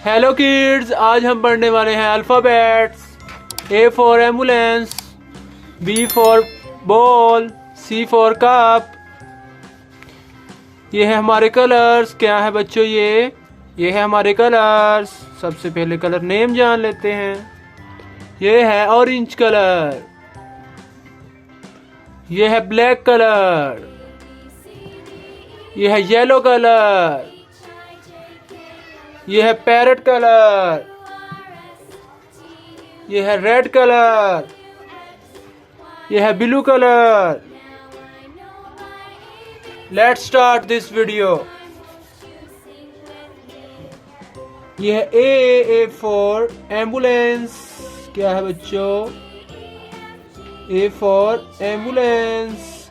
Hello kids, आज हम पढ़ने वाले हैं alphabets. A for ambulance, B for ball, C for cup. ये है हमारे कलर्स। क्या है बच्चों? ये है हमारे कलर्स। सबसे पहले कलर नेम जान लेते हैं। ये है ऑरेंज कलर, ये है ब्लैक कलर, ये है येलो कलर, ये है पैरेट कलर, ये है रेड कलर, ये है blue colour. Let's start this video. ये है ए फॉर एम्बुलेंस। क्या है बच्चों? ए फॉर एम्बुलेंस।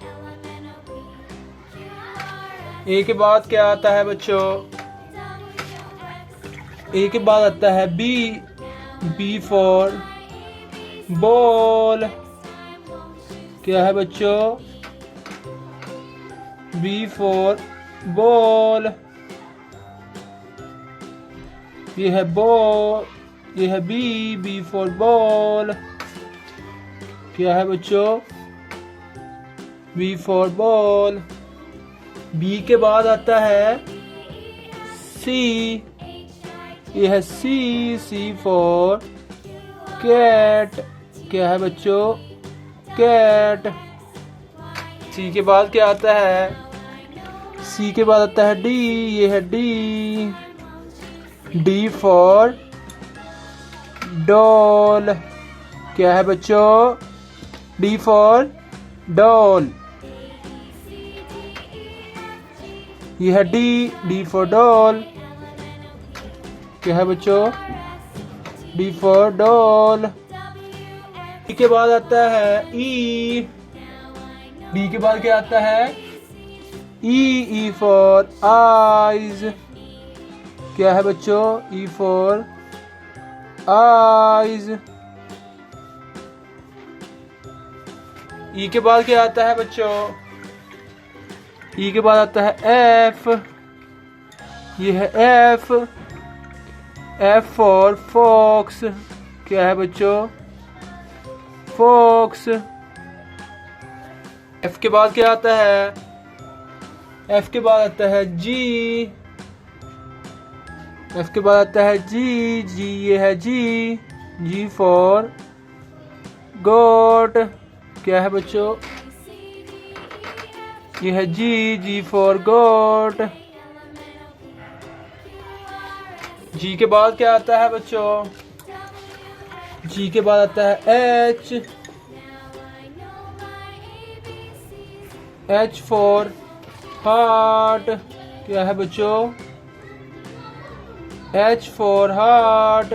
ए के बाद क्या आता है बच्चों? ए के बाद आता है बी फॉर बॉल। क्या है बच्चों? B for ball. ये है बॉल, ये है बी फॉर बॉल। क्या है बच्चों? B for ball. बी के बाद आता है सी। ये है सी फॉर कैट। क्या है बच्चों? कैट। सी के बाद क्या आता है? सी के बाद आता है डी। ये है डी फॉर डॉल। क्या है बच्चों? D for doll. ये है डी फॉर डॉल। क्या है बच्चों? D for doll. डी के बाद आता है ई। डी के बाद क्या आता है? E for eyes. क्या है बच्चों? E for eyes. ई के बाद क्या आता है बच्चों? ई के बाद आता है एफ। ये है एफ फॉर फॉक्स। क्या है बच्चों? फॉक्स। एफ के बाद क्या आता है? एफ के बाद आता है जी। एफ के बाद आता है जी। ये है जी फॉर गोट। क्या है बच्चों? ये है जी फॉर गोट। जी के बाद क्या आता है बच्चों? जी के बाद आता है एच फॉर हार्ट। क्या है बच्चों? H for heart.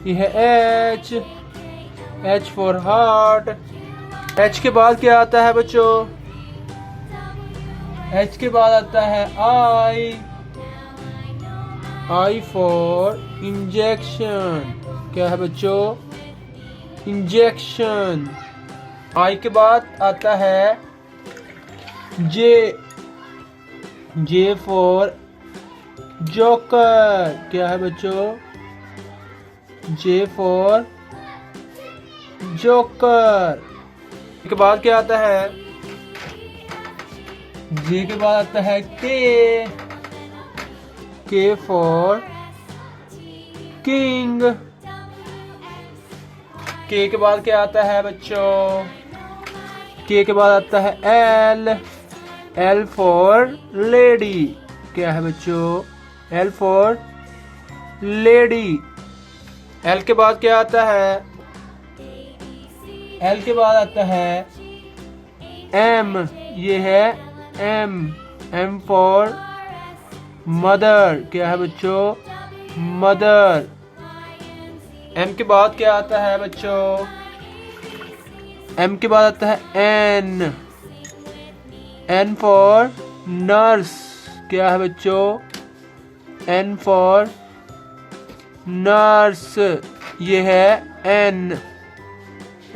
यह है एच फॉर हार्ट। एच के बाद क्या आता है बच्चों? एच के बाद आता है आई फॉर इंजेक्शन। क्या है बच्चों? इंजेक्शन। आई के बाद आता है जे फॉर जोकर। क्या है बच्चों? J for joker. के बाद क्या आता है? जे के बाद आता है के फॉर किंग। के के बाद क्या आता है बच्चों? के के बाद आता है एल फॉर लेडी। क्या है बच्चों? L for lady. एल के बाद क्या आता है? एल के बाद आता है एम। ये है एम फॉर मदर। क्या है बच्चों? मदर। एम के बाद क्या आता है बच्चों? एम के बाद आता है एन फॉर नर्स। क्या है बच्चों? N for nurse. ये है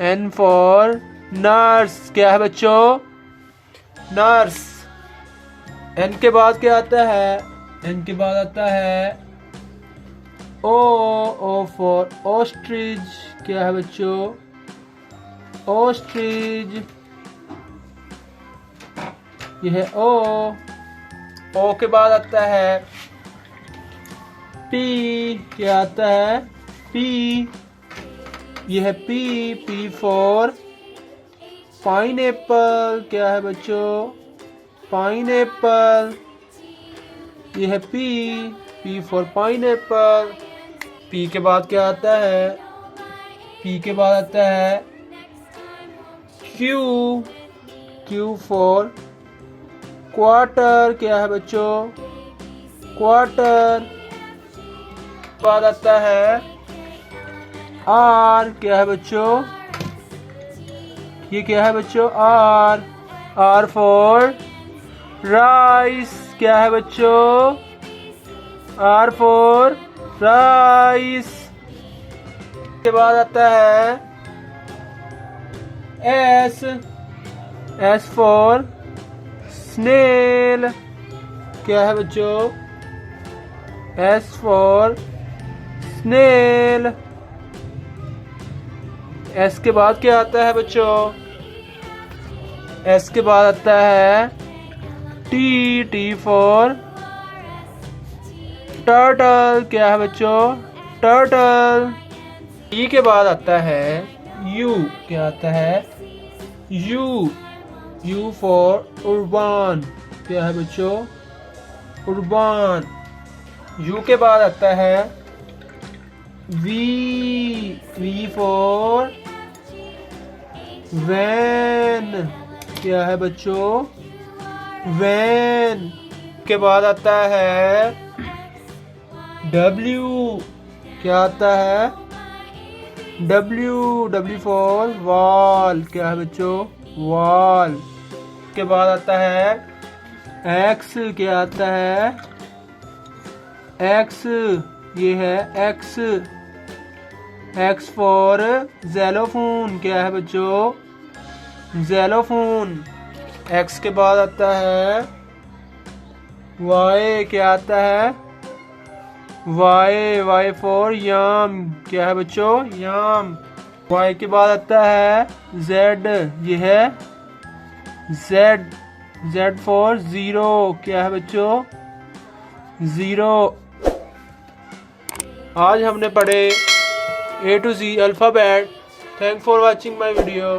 एन फॉर नर्स। क्या है बच्चों? नर्स। एन के बाद क्या आता है? एन के बाद आता है ओ फॉर ऑस्ट्रिच। क्या है बच्चों? ऑस्ट्रिच। यह है ओ के बाद आता है पी। क्या आता है? पी। यह है पी फॉर पाइनएप्पल। क्या है बच्चों? पाइनएप्पल। यह है पी फॉर पाइनएप्पल। पी के बाद क्या आता है? पी के बाद आता है क्यू फॉर क्वार्टर। क्या है बच्चों? क्वार्टर। बाद आता है आर। क्या है बच्चों? ये क्या है बच्चों? R for rice. क्या है बच्चों? R for rice. के बाद आता है एस फॉर स्नेल। क्या है बच्चों? S for snail. एस के बाद क्या आता है बच्चों? एस के बाद आता है टी फॉर टर्टल। क्या है बच्चों? टर्टल। ई के बाद आता है यू। क्या आता है? You for urban. क्या है बच्चों? उर्बान। यू के बाद आता है वी फॉर वैन। क्या है बच्चों? वैन। के बाद आता है डब्ल्यू। क्या आता है? W for wall. क्या है बच्चों? वॉल। के बाद आता है एक्स। क्या आता है? एक्स। ये है एक्स फॉर ज़ैलोफोन। क्या है बच्चों? ज़ैलोफोन। एक्स के बाद आता है वाई। क्या आता है? वाई फॉर याम। क्या है बच्चों? याम। वाई के बाद आता है जेड। ये है जेड फॉर ज़ीरो। क्या है बच्चों? ज़ीरो। आज हमने पढ़े A to Z alphabet. Thank for watching my video.